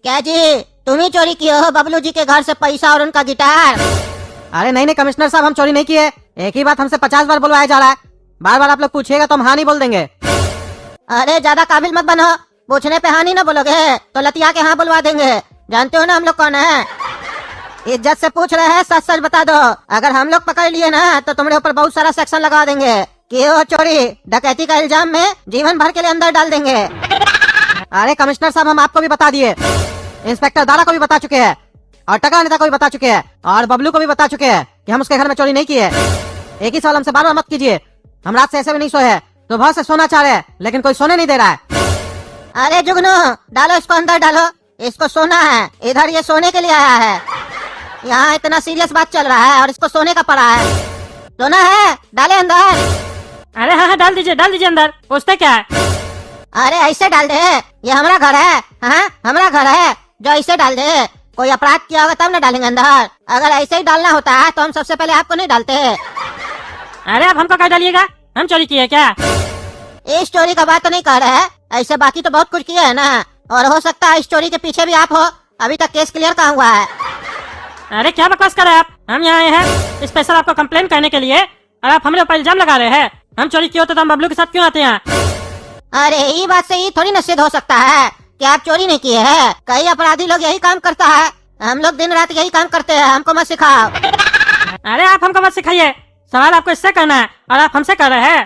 क्या जी, तुम ही चोरी किए हो बबलू जी के घर से पैसा और उनका गिटार? अरे नहीं नहीं कमिश्नर साहब, हम चोरी नहीं किए। एक ही बात हमसे 50 बार बुलवाया जा रहा है। बार बार आप लोग पूछिएगा तो हम हाँ नहीं बोल देंगे। अरे ज्यादा काबिल मत बनो, पूछने पे हाँ नहीं ना बोलोगे तो लतिया के हाँ बुलवा देंगे। जानते हो ना हम लोग कौन है? इज्जत से पूछ रहे हैं, सच सच बता दो। अगर हम लोग पकड़ लिए ना तो तुम्हारे ऊपर बहुत सारा सेक्शन लगा देंगे कि वो चोरी डकैती का इल्जाम में जीवन भर के लिए अंदर डाल देंगे। अरे कमिश्नर साहब, हम आपको भी बता दिए, इंस्पेक्टर दारा को भी बता चुके हैं, और टकला नेता को भी बता चुके हैं, और बबलू को भी बता चुके हैं कि हम उसके घर में चोरी नहीं किए। एक ही सवाल हमसे बार बार मत कीजिए। हम रात से ऐसे भी नहीं सोए हैं, सुबह से सोना चाह रहे हैं लेकिन कोई सोने नहीं दे रहा है। अरे जुगनू, डालो इसको अंदर डालो, इसको सोना है। इधर ये सोने के लिए आया है, यहाँ इतना सीरियस बात चल रहा है और इसको सोने का पड़ा है। सोना है, डाले अंदर। अरे हाँ डाल दीजिए अंदर। पूछते क्या है? अरे ऐसे डाल दे, ये हमारा घर है। हाँ हमारा घर है, जो ऐसे डाल दे। कोई अपराध किया होगा तब ना डालेंगे अंदर। अगर ऐसे ही डालना होता है तो हम सबसे पहले आपको नहीं डालते। अरे आप हमको क्या डालिएगा? हम चोरी किए क्या? इस चोरी का बात तो नहीं कर रहे हैं, ऐसे बाकी तो बहुत कुछ किया है ना। और हो सकता है इस चोरी के पीछे भी आप हो। अभी तक केस क्लियर कहाँ हुआ है? अरे क्या बकवास कर रहे हैं आप? हम यहाँ आए हैं स्पेशल आपको कंप्लेन करने के लिए, और आप हमारे ऊपर इल्जाम लगा रहे हैं। हम चोरी किए होते तो हम बबलू के साथ क्यों आते हैं? अरे ये बात से ये थोड़ी न सिद्ध हो सकता है कि आप चोरी नहीं किए हैं। कई अपराधी लोग यही काम करता है, हम लोग दिन रात यही काम करते हैं। हमको मत सिखाओ। अरे आप हमको मत सिखाइए, सवाल आपको इससे करना है और आप हमसे कर रहे हैं।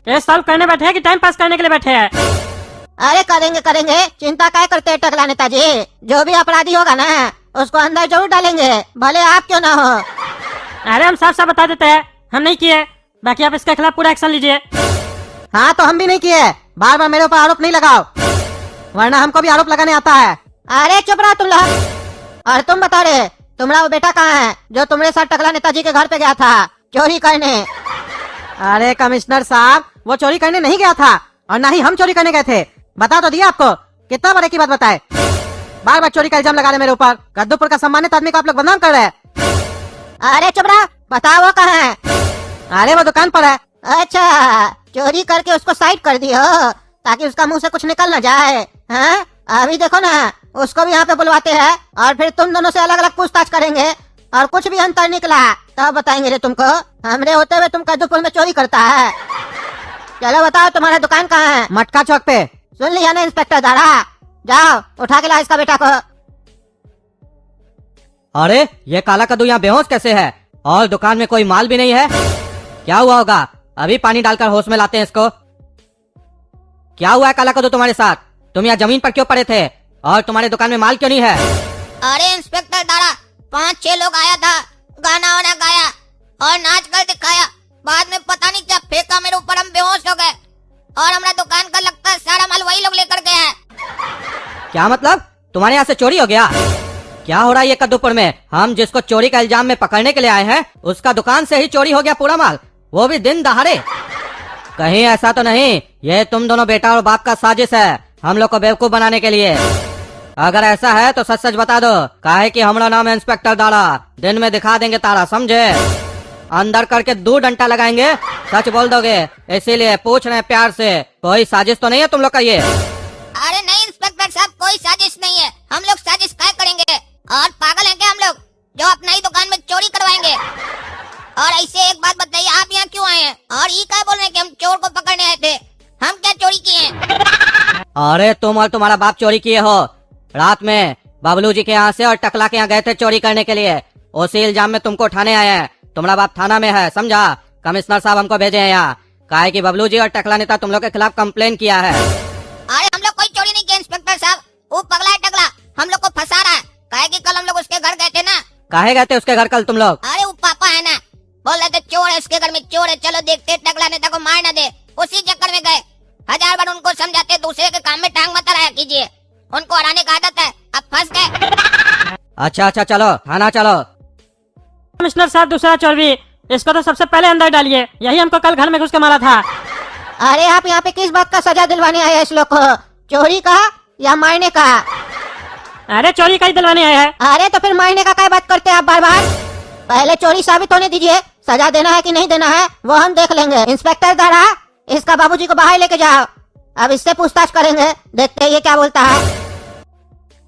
ये सॉल्व करने बैठे हैं कि टाइम पास करने के लिए बैठे हैं? अरे करेंगे, चिंता क्या करते हैं टकला नेताजी। जो भी अपराधी होगा ना उसको अंदर जरूर डालेंगे, भले आप क्यों ना हो। अरे हम साफ साफ बता देते हैं, हम नहीं किए। बाकी आप इसके खिलाफ पूरा एक्शन लीजिए। हाँ तो हम भी नहीं किए। बार बार मेरे ऊपर आरोप नहीं लगाओ, वरना हमको भी आरोप लगाने आता है। अरे चुप रहो तुम लोग। और तुम बता रहे, तुम्हारा वो बेटा कहाँ है जो तुम्हारे साथ टकला नेताजी के घर पे गया था चोरी करने? अरे कमिश्नर साहब, वो चोरी करने नहीं गया था और ना ही हम चोरी करने गए थे। बता तो दिया आपको, कितना बड़े की बात बताए। बार बार चोरी का इल्जाम लगा रहे मेरे ऊपर। कद्दूपुर का सम्मानित आदमी को आप लोग बदनाम कर रहे हैं। अरे चुप रहो, बताओ वो कहाँ है? अरे वो दुकान पर है। अच्छा, चोरी करके उसको साइड कर दियो ताकि उसका मुंह से कुछ निकल ना जाए। हाँ अभी देखो ना, उसको भी यहाँ पे बुलवाते हैं और फिर तुम दोनों से अलग अलग पूछताछ करेंगे, और कुछ भी अंतर निकला तब बताएंगे रे तुमको। हमरे होते हुए तुम कद्दूपुर में चोरी करता है। चलो बताओ तुम्हारा दुकान कहाँ है? मटका चौक पे। सुन लिया ना इंस्पेक्टर दारा, जाओ उठा के ला इसका बेटा को। अरे ये काला कद्दू यहाँ बेहोश कैसे है और दुकान में कोई माल भी नहीं है? क्या हुआ होगा? अभी पानी डालकर होश में लाते हैं इसको। क्या हुआ है काला कद्दू तुम्हारे साथ? तुम यहाँ जमीन पर क्यों पड़े थे और तुम्हारे दुकान में माल क्यों नहीं है? अरे इंस्पेक्टर दारा, 5-6 लोग आया था, गाना वाना गाया और नाच कर दिखाया। बाद में पता नहीं क्या फेंका मेरे ऊपर, हम बेहोश हो गए और हमारा दुकान का लगता है सारा माल वही लोग लेकर गए हैं। क्या मतलब? तुम्हारे यहाँ से चोरी हो गया? क्या हो रहा है ये कद्दूपुर में? हम जिसको चोरी का इल्जाम में पकड़ने के लिए आए हैं उसका दुकान से ही चोरी हो गया पूरा माल, वो भी दिन दहाड़े। कहीं ऐसा तो नहीं ये तुम दोनों बेटा और बाप का साजिश है हम लोग को बेवकूफ बनाने के लिए? अगर ऐसा है तो सच सच बता दो, काहे कि हमारा नाम है इंस्पेक्टर दारा। दिन में दिखा देंगे तारा, समझे? अंदर करके 2 डंडा लगाएंगे, सच बोल दोगे। इसीलिए पूछ रहे हैं प्यार से, कोई साजिश तो नहीं है तुम लोग का ये? अरे नहीं इंस्पेक्टर साहब, कोई साजिश नहीं है। हम लोग साजिश क्या करेंगे? और पागल हैं क्या हम लोग जो अपना ही दुकान में चोरी करवाएंगे? और ऐसे एक बात बताइए, आप यहाँ क्यों आए हैं और ये क्या बोल रहे हैं कि हम चोर को पकड़ने आए थे? हम क्या चोरी किए हैं? अरे तुम और तुम्हारा बाप चोरी किए हो। रात में बबलू जी के यहाँ से और टकला के यहाँ गए थे चोरी करने के लिए। उसी इल्जाम में तुमको उठाने आए हैं। तुम्हारा बाप थाना में है, समझा? कमिश्नर साहब हमको भेजे हैं यहाँ, काहे कि बबलू जी और टकला नेता तुम लोग के खिलाफ कंप्लेन किया है। अरे हम लोग कोई चोरी नहीं किया इंस्पेक्टर साहब, वो पगला है टकला, हम लोग को फंसा रहा है। काहे कि कल हम लोग उसके घर गए थे ना। काहे गए थे उसके घर कल तुम लोग? अरे वो पापा है ना, बोल रहे थे चोर है उसके घर में, चोर है, चलो देखते टकला नेता को मार ना दे। उसी चक्कर में गए। 1000 बार उनको समझाते दूसरे के काम में टांग मत अड़ाया कीजिए, उनको हराने का आदत है, अब फंस गए। अच्छा चलो थाना चलो। कमिश्नर साहब दूसरा चोर भी, इसको तो सबसे पहले अंदर डालिए, यही हमको कल घर में घुस के मारा था। अरे आप यहाँ पे किस बात का सजा दिलवाने आए हैं इस लोग को? चोरी का या मारने का? अरे चोरी का ही दिलवाने आए हैं। अरे तो फिर मारने का क्या बात करते हैं आप बार बार? पहले चोरी साबित होने दीजिए, सजा देना है कि नहीं देना है वो हम देख लेंगे। इंस्पेक्टर दारा, इसका बाबूजी को बाहर लेके जाओ, अब इससे पूछताछ करेंगे, देखते हैं ये क्या बोलता है।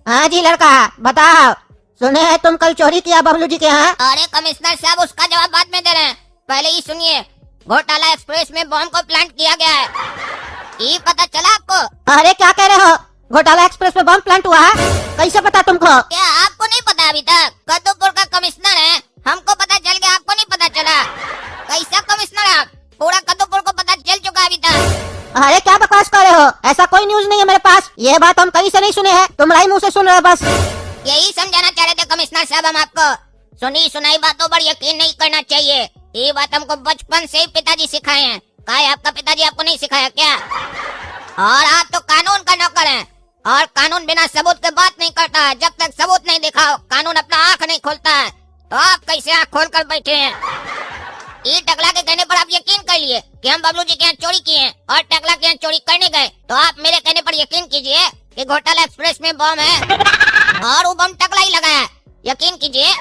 हाँ जी लड़का, बताओ। सुने हैं तुम कल चोरी किया बबलू जी के यहाँ? अरे कमिश्नर साहब, उसका जवाब बाद में दे रहे हैं, पहले ही सुनिए। घोटाला एक्सप्रेस में बम को प्लांट किया गया है, ये पता चला आपको? अरे क्या कह रहे हो? घोटाला एक्सप्रेस में बम प्लांट हुआ है? कैसे पता तुमको? क्या आपको नहीं पता अभी तक? कद्दूपुर का कमिश्नर है, हमको पता चल गया, आपको नहीं पता चला? कैसा कमिश्नर आप? पूरा कद्दूपुर को पता चल चुका अभी तक। अरे क्या बकवास कर रहे हो? ऐसा कोई न्यूज नहीं है मेरे पास। ये बात हम कहीं से नहीं सुने हैं, तुम्हारे मुंह से सुन रहे हो बस। यही समझाना चाह रहे थे कमिश्नर साहब हम आपको। सुनी सुनाई बातों पर यकीन नहीं करना चाहिए, ये बात हमको बचपन से ही पिताजी सिखाए हैं। क्या है आपका पिताजी आपको नहीं सिखाया क्या? और आप तो कानून का नौकर हैं, और कानून बिना सबूत के बात नहीं करता है। जब तक सबूत नहीं दिखाओ, कानून अपना आँख नहीं खोलता है। तो आप कैसे आँख खोल कर बैठे हैं? ये टकला के कहने पर आप यकीन कर लिए कि हम बबलू जी के यहाँ चोरी किए हैं और टकला के यहाँ चोरी करने गए, तो आप मेरे कहने पर यकीन कीजिए कि घोटाला एक्सप्रेस में बम है और वो बम टकला ही लगा है, यकीन कीजिए।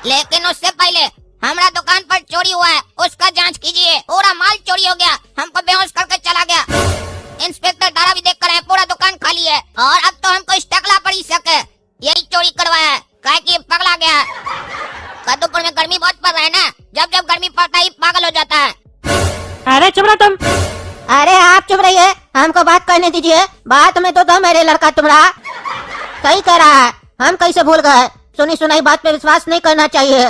लेकिन उससे पहले हमारा दुकान पर चोरी हुआ है, उसका जांच कीजिए। पूरा माल चोरी हो गया, हमको बेहोश करके चला गया। इंस्पेक्टर दारा भी देख कर है, पूरा दुकान खाली है, और अब तो हमको इस टकला पर ही शक है, यही चोरी करवाया है, काहे कि ये पगला गया है। कद्दूपुर में गर्मी बहुत पड़ रहा है ना, जब जब गर्मी पड़ता है पागल हो जाता है। अरे चुप रहो तुम। अरे आप चुप रहिए, हमको बात करने दीजिए। बात में तो दम है रे लड़का तुम्हारा, सही कह रहा है। हम कैसे भूल गए? सुनी सुनाई बात पे विश्वास नहीं करना चाहिए।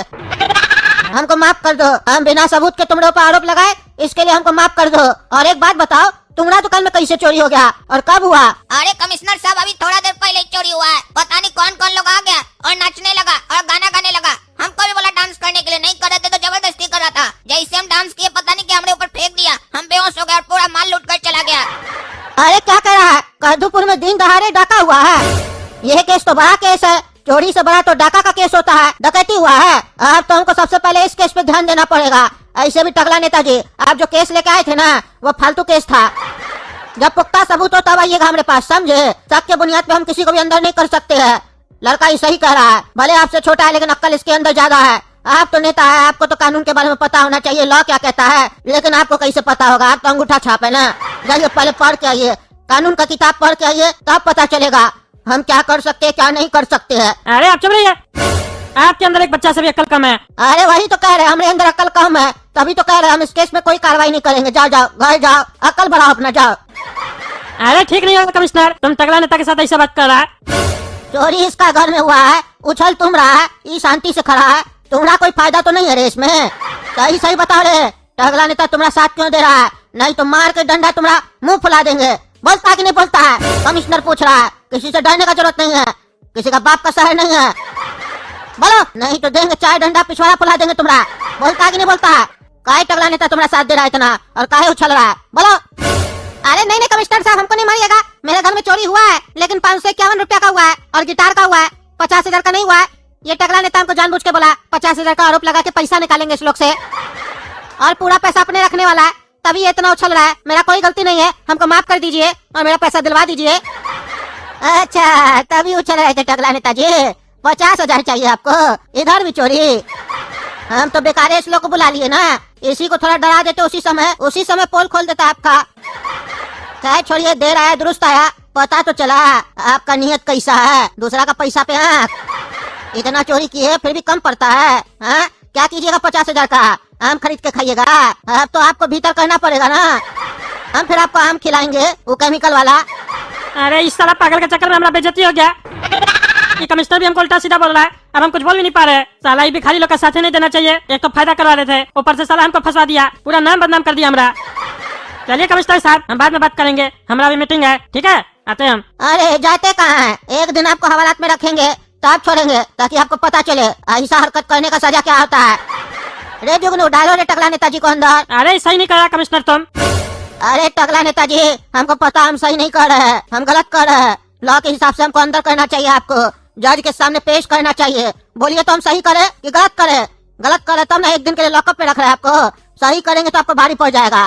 हमको माफ कर दो, हम बिना सबूत के तुम्हारे ऊपर आरोप लगाए, इसके लिए हमको माफ कर दो। और एक बात बताओ, तुम्हारा दुकान में कैसे चोरी हो गया और कब हुआ? अरे कमिश्नर साहब, अभी थोड़ा देर पहले चोरी हुआ है। पता नहीं कौन कौन लोग आ गया और नाचने लगा और गाना गाने लगा। हमको भी बोला डांस करने के लिए, नहीं कर रहे थे तो जबरदस्ती कर रहा था। जैसे हम डांस किए, पता नहीं क्या हमारे ऊपर फेंक दिया, हम बेहोश हो गए और पूरा माल लूट कर चला गया। अरे क्या कह रहा है? कद्दूपुर में दिन दहाड़े डाका हुआ है? यह केस तो बड़ा केस है, चोरी से बड़ा तो डाका का केस होता है, डकैती हुआ है। अब तो हमको सबसे पहले इस केस पे ध्यान देना पड़ेगा। ऐसे भी टकला नेताजी, आप जो केस लेके आए थे ना, वो फालतू केस था। जब पुख्ता सबूत हो तब आइएगा हमारे पास, समझे? शक के बुनियाद पे हम किसी को भी अंदर नहीं कर सकते हैं। लड़का ही सही कह रहा है, भले आपसे छोटा है लेकिन अक्ल इसके अंदर ज्यादा है। आप तो नेता है, आपको तो कानून के बारे में पता होना चाहिए, लॉ क्या कहता है। लेकिन आपको कैसे पता होगा? आप तो अंगूठा छाप है ना। जाइए पहले पढ़ के आइए, कानून का किताब पढ़ के आइए, तब पता चलेगा हम क्या कर सकते हैं, क्या नहीं कर सकते हैं। अरे आप चुप रहिए, आपके अंदर एक बच्चा से भी अक्ल कम है। अरे वही तो कह रहे हैं, हमारे अंदर अक्ल कम है, तभी तो कह रहे हैं हम इस केस में कोई कार्रवाई नहीं करेंगे। जाओ जाओ, घर जाओ, अक्ल बढ़ाओ अपना, जाओ। अरे ठीक नहीं होगा कमिश्नर, तुम तगड़ा नेता के साथ ऐसा बात कर रहा है। चोरी इसका घर में हुआ है, उछल तुम रहा है, ये शांति से खड़ा है, तुम्हारा कोई फायदा तो नहीं है रे इसमें? सही सही बता रहे, टगला नेता तुम्हारा साथ क्यों दे रहा है? नहीं तो मार के डंडा तुम्हारा मुंह फुला देंगे। बोलता कि नहीं बोलता है? कमिश्नर पूछ रहा है। किसी से डरने का जरूरत नहीं है, किसी का बाप का शहर नहीं है। बोलो, नहीं तो देंगे चाय डंडा, पिछवाड़ा फुला देंगे तुम्हारा। बोलता कि नहीं बोलता है? काहे टगला नेता तुम्हारा साथ दे रहा है इतना, और काहे उछल रहा है? बोलो। अरे नहीं नहीं कमिश्नर साहब, हमको नहीं मारिएगा। मेरे घर में चोरी हुआ है, लेकिन 551 रुपया का हुआ है और गिटार का हुआ है, 50,000 का नहीं हुआ है। ये टगला नेता हमको जानबूझ के बोला 50,000 का आरोप लगा के पैसा निकालेंगे इस लोग से, और पूरा पैसा अपने रखने वाला है, तभी ये इतना उछल रहा है। मेरा कोई गलती नहीं है, हमको माफ कर दीजिए और मेरा पैसा दिलवा दीजिए। अच्छा, तभी उछल रहे थे टगला नेताजी। 50,000 चाहिए आपको? इधर भी चोरी? हम तो बेकार इस लोग को बुला लिए ना, इसी को थोड़ा डरा देते, उसी समय पोल खोल देता आपका। क्या छोड़िए, देर आया दुरुस्त आया, पता तो चला आपका नियत कैसा है। दूसरा का पैसा पे आँख, इतना चोरी किए फिर भी कम पड़ता है। हाँ, क्या कीजिएगा 50,000 का? आम खरीद के खाइएगा? अब तो आपको भीतर करना पड़ेगा ना, हम फिर आपको आम खिलाएंगे, वो केमिकल वाला। अरे इस साला पागल के चक्कर में हमारा बेइज्जती हो गया। ये कमिश्नर भी हमको उल्टा सीधा बोल रहा है, अब हम कुछ बोल भी नहीं पा रहे। साला ये भिखारी लोग का साथ नहीं देना चाहिए, एक तो फायदा करवा रहे थे, ऊपर से साला हमको फंसा दिया, पूरा नाम बदनाम कर दिया हमारा। चलिए कमिश्नर साहब, हम बाद में बात करेंगे, हमारा भी मीटिंग है, ठीक है? आते हैं हम। अरे जाते कहाँ हैं? एक दिन आपको हवालात में रखेंगे, तब छोड़ेंगे, ताकि आपको पता चले ऐसा हरकत करने का सजा क्या होता है। रे जुगनू, डालो रे टकला नेताजी को अंदर। अरे सही नहीं करा कमिश्नर तुम। अरे टकला नेताजी, हमको पता हम सही नहीं कर रहे हैं, हम गलत कर रहे हैं। लॉ के हिसाब से हमको अंदर करना चाहिए, आपको जज के सामने पेश करना चाहिए। बोलिए तो हम सही करें कि गलत करें? गलत करे तब ना एक दिन के लिए लॉकअप पे रख रहे हैं आपको। सही करेंगे तो आपको भारी पड़ जाएगा,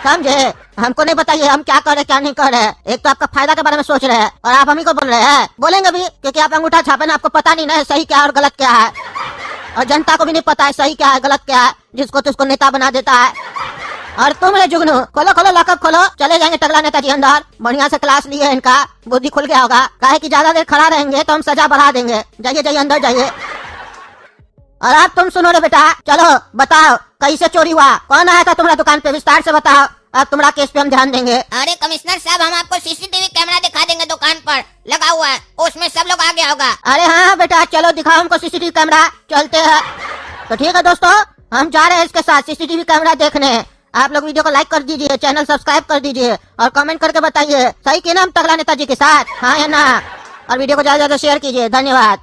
समझे? हमको नहीं बताइए हम क्या कर रहे क्या नहीं कर रहे। एक तो आपका फायदा के बारे में सोच रहे हैं और आप हम ही को बोल रहे हैं। बोलेंगे भी क्योंकि आप अंगूठा छापे ना, आपको पता नहीं ना है सही क्या है और गलत क्या है, और जनता को भी नहीं पता है सही क्या है गलत क्या है, जिसको तो उसको नेता बना देता है। और तुम रे जुगनू, खोलो खोलो लॉकअप खोलो, चले जाएंगे टकला नेताजी अंदर। बढ़िया से क्लास लिए इनका, बुद्धि खुल गया होगा। काहे कि ज्यादा देर खड़ा रहेंगे तो हम सजा बढ़ा देंगे। जाइए जाइए अंदर जाइए। और अब तुम सुनो रे बेटा, चलो बताओ कैसे चोरी हुआ, कौन आया था तुम्हारा दुकान पे, विस्तार से बताओ। अब तुम्हारा केस पे हम ध्यान देंगे। अरे कमिश्नर साहब, हम आपको सीसीटीवी कैमरा दिखा देंगे, दुकान पर लगा हुआ है, उसमें सब लोग आ गया होगा। अरे हाँ बेटा, चलो दिखाओ हमको सीसीटीवी कैमरा, चलते हैं। तो ठीक है दोस्तों, हम जा रहे हैं इसके साथ सीसीटीवी कैमरा देखने। आप लोग वीडियो को लाइक कर दीजिए, चैनल सब्सक्राइब कर दीजिए और कमेंट करके बताइए सही किया ना हम टकला नेताजी के साथ, हाँ या ना। और वीडियो को ज्यादा से ज्यादा शेयर कीजिए। धन्यवाद।